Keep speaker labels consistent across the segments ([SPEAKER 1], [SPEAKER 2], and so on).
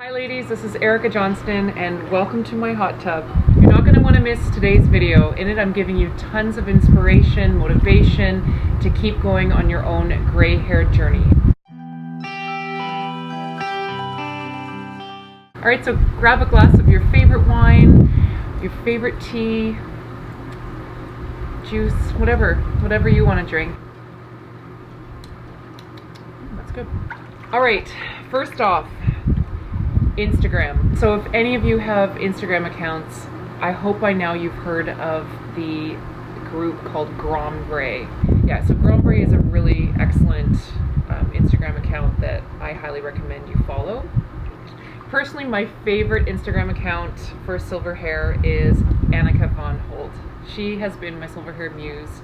[SPEAKER 1] Hi ladies, this is Erica Johnston and welcome to my hot tub. You're not going to want to miss today's video. In it I'm giving you tons of inspiration, motivation to keep going on your own gray hair journey. Alright, so grab a glass of your favorite wine, your favorite tea, juice, whatever you want to drink. That's good. Alright, first off, Instagram. So if any of you have Instagram accounts, I hope by now you've heard of the group called Grombre. Yeah, so Grombre is a really excellent Instagram account that I highly recommend you follow. Personally, my favorite Instagram account for silver hair is Annika von Holt. She has been my silver hair muse,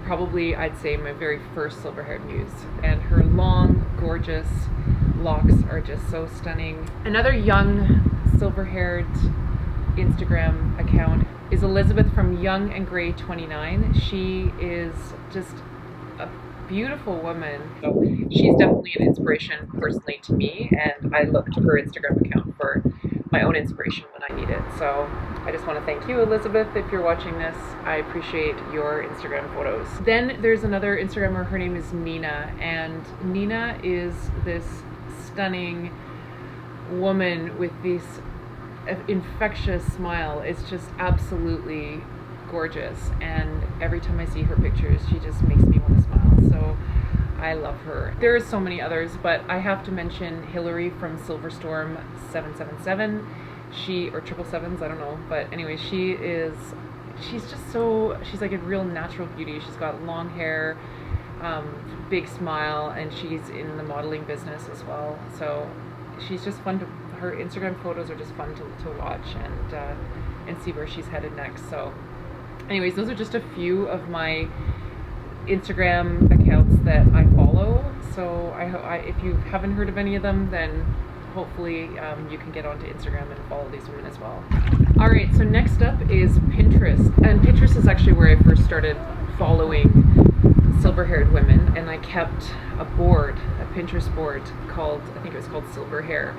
[SPEAKER 1] probably I'd say my very first silver hair muse, and her long, gorgeous locks are just so stunning. Another young silver-haired Instagram account is Elizabeth from Young and Grey 29. She is just a beautiful woman. So she's definitely an inspiration personally to me, and I look to her Instagram account for my own inspiration when I need it. So I just want to thank you, Elizabeth, if you're watching this. I appreciate your Instagram photos. Then there's another Instagrammer, her name is Nina, and Nina is this stunning woman with this infectious smile. It's just absolutely gorgeous, and every time I see her pictures she just makes me want to smile. So I love her. There are so many others, but I have to mention Hillary from Silverstorm 777. She, or 777s, I don't know, but anyway, she's just so, she's like a real natural beauty. She's got long hair, big smile, and she's in the modeling business as well. So she's just fun to, her Instagram photos are just fun to watch and see where she's headed next. So anyways, those are just a few of my Instagram accounts that I follow. So if you haven't heard of any of them, then hopefully you can get onto Instagram and follow these women as well. Alright, so next up is Pinterest. And Pinterest is actually where I first started following silver-haired women, and I kept a board, a Pinterest board called, I think it was called Silver Hair,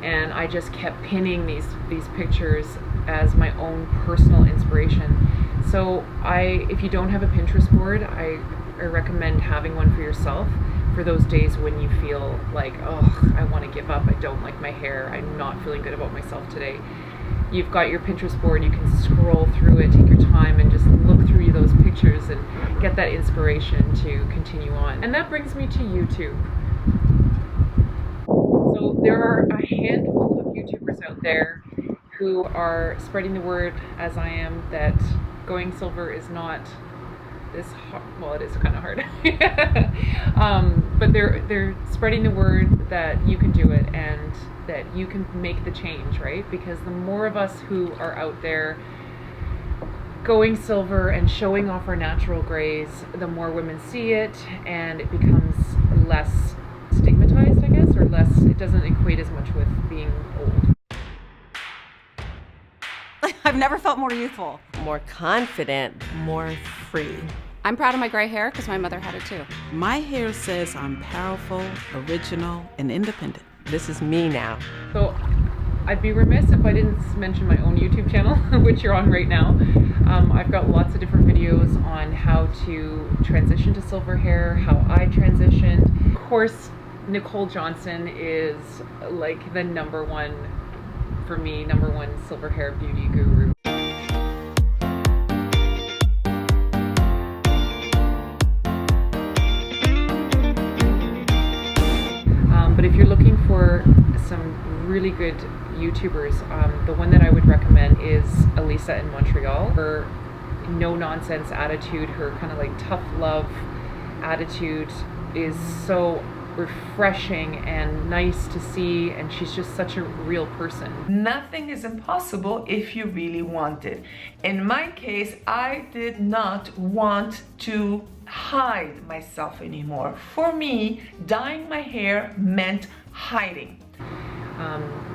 [SPEAKER 1] and I just kept pinning these pictures as my own personal inspiration. So if you don't have a Pinterest board, I recommend having one for yourself for those days when you feel like, oh, I want to give up, I don't like my hair, I'm not feeling good about myself today. You've got your Pinterest board, you can scroll through it, take your time, and just look through those pictures and get that inspiration to continue on. And that brings me to YouTube. So there are a handful of YouTubers out there who are spreading the word, as I am, that going silver is not this hard. Well, it is kind of hard. But they're spreading the word that you can do it and that you can make the change, right? Because the more of us who are out there going silver and showing off our natural grays, the more women see it, and it becomes less stigmatized, I guess, or less, it doesn't equate as much with being old.
[SPEAKER 2] I've never felt more youthful.
[SPEAKER 3] More confident.
[SPEAKER 4] More free.
[SPEAKER 5] I'm proud of my gray hair because my mother had it too.
[SPEAKER 4] My hair says I'm powerful, original, and independent.
[SPEAKER 3] This is me now.
[SPEAKER 1] So I'd be remiss if I didn't mention my own YouTube channel, which you're on right now. I've got lots of different videos on how to transition to silver hair, how I transitioned. Of course, Nicole Johnston is like the number one, for me, number one silver hair beauty guru. But if you're looking for some really good YouTubers, the one that I would recommend is Elisa in Montreal. Her no-nonsense attitude, her kind of like tough love attitude is so refreshing and nice to see, and she's just such a real person.
[SPEAKER 6] Nothing is impossible if you really want it. In my case, I did not want to hide myself anymore. For me, dyeing my hair meant hiding.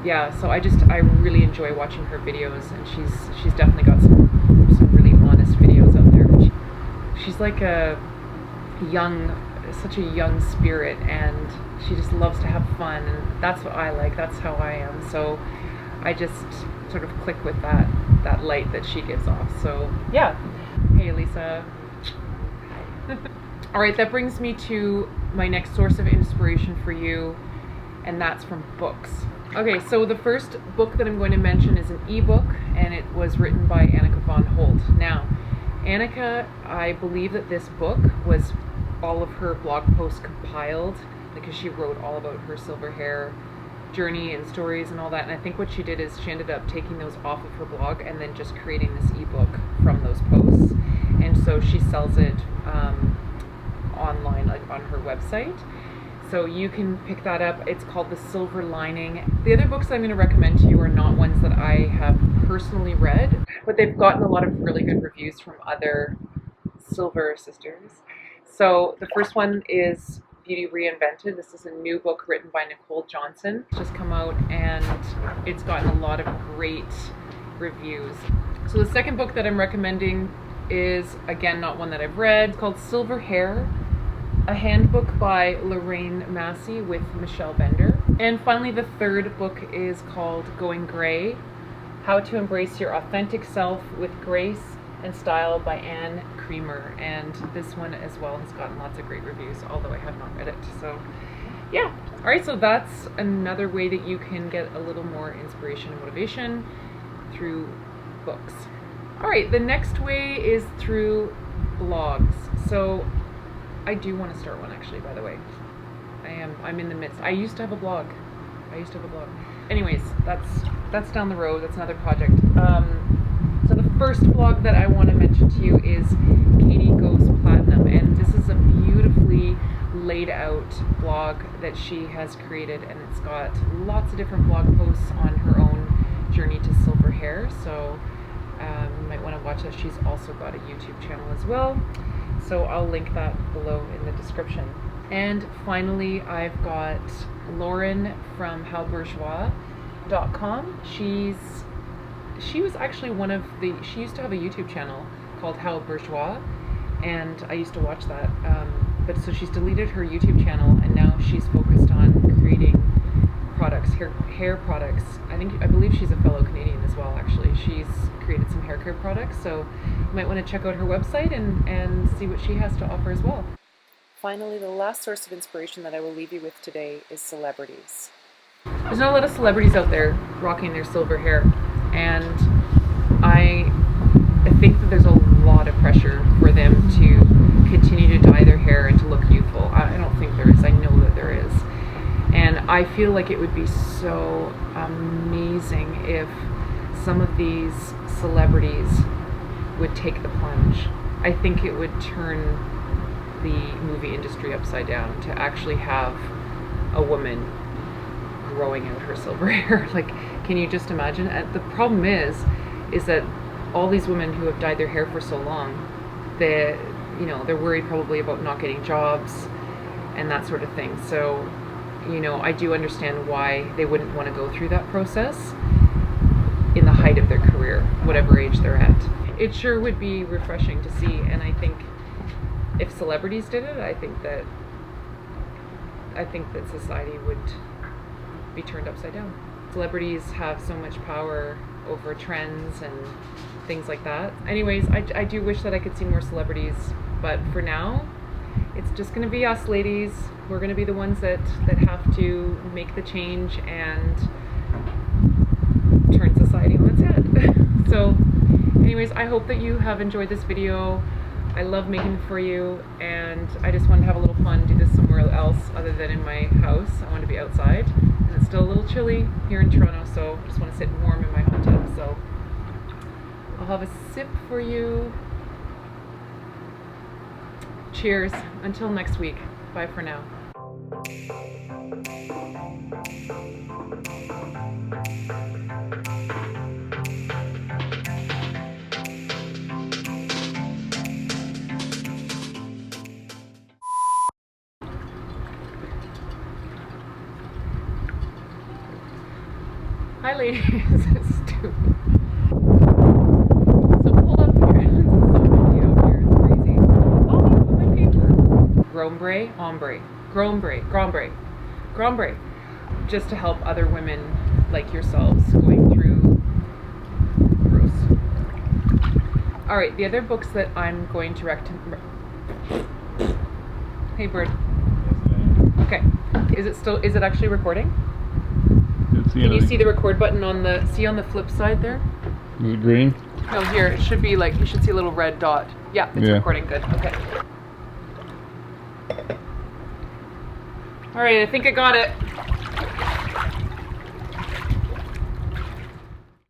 [SPEAKER 1] Yeah, so I really enjoy watching her videos, and she's definitely got some really honest videos out there. She's like a young such a young spirit, and she just loves to have fun, and that's what I like. That's how I am. So I just sort of click with that light that she gives off. So yeah. Hey, Elisa. Hi. All right, that brings me to my next source of inspiration for you, and that's from books. Okay, so the first book that I'm going to mention is an ebook, and it was written by Annika von Holt. Now, Annika, I believe that this book was all of her blog posts compiled, because she wrote all about her silver hair journey and stories and all that. And I think what she did is she ended up taking those off of her blog and then just creating this ebook from those posts. And so she sells it online, like on her website. So you can pick that up. It's called The Silver Lining. The other books I'm going to recommend to you are not ones that I have personally read, but they've gotten a lot of really good reviews from other silver sisters. So the first one is Beauty Reinvented. This is a new book written by Nicole Johnston. It's just come out and it's gotten a lot of great reviews. So the second book that I'm recommending is, again, not one that I've read. It's called Silver Hair, a handbook by Lorraine Massey with Michelle Bender. And finally, the third book is called Going Gray, How to Embrace Your Authentic Self with Grace and Style by Anne Creamer. And this one as well has gotten lots of great reviews, although I have not read it. So yeah. All right, so that's another way that you can get a little more inspiration and motivation through books. All right, the next way is through blogs. So I do want to start one, actually, by the way. I'm in the midst. I used to have a blog. Anyways, that's down the road. That's another project. So the first blog that I want to mention to you is Katie Goes Platinum, and this is a beautifully laid out blog that she has created, and it's got lots of different blog posts on her own journey to silver hair. So you might want to watch that. She's also got a YouTube channel as well. So I'll link that below in the description. And finally, I've got Lauren from howbourgeois.com. She was actually she used to have a YouTube channel called How Bourgeois, and I used to watch that. But so she's deleted her YouTube channel, and now she's focused on creating products, hair products. I believe she's a fellow Canadian as well, actually. She's created some hair care products, so you might want to check out her website and see what she has to offer as well. Finally, the last source of inspiration that I will leave you with today is celebrities. There's not a lot of celebrities out there rocking their silver hair, and I think that there's a lot of pressure for them to continue to dye their hair and to look youthful. I don't think there is. I know that there is. And I feel like it would be so amazing if some of these celebrities would take the plunge. I think it would turn the movie industry upside down to actually have a woman growing out her silver hair. Like, can you just imagine? The problem is that all these women who have dyed their hair for so long, they're worried probably about not getting jobs and that sort of thing. So, I do understand why they wouldn't want to go through that process in the height of their career, whatever age they're at. It sure would be refreshing to see, and I think if celebrities did it, I think that society would be turned upside down. Celebrities have so much power over trends and things like that. Anyways, I do wish that I could see more celebrities, but for now, it's just going to be us ladies. We're going to be the ones that have to make the change and turn society on its head. So anyways, I hope that you have enjoyed this video. I love making it for you, and I just wanted to have a little fun, do this somewhere else other than in my house. I want to be outside, and it's still a little chilly here in Toronto, so I just want to sit warm in my hot tub. So I'll have a sip for you. Cheers. Until next week. Bye for now. Hi ladies. Stupid. So pull up here. It's so windy out here. It's crazy. Oh, my paper. Grown braid. Grombre, just to help other women like yourselves going through gross. All right, the other books that I'm going to recommend. Hey, bird. Okay, is it actually recording? Can you see the record button on the flip side there?
[SPEAKER 7] Is it green?
[SPEAKER 1] No, here it should be like you should see a little red dot. Yeah, it's recording. Good. Okay. All right, I think I got it.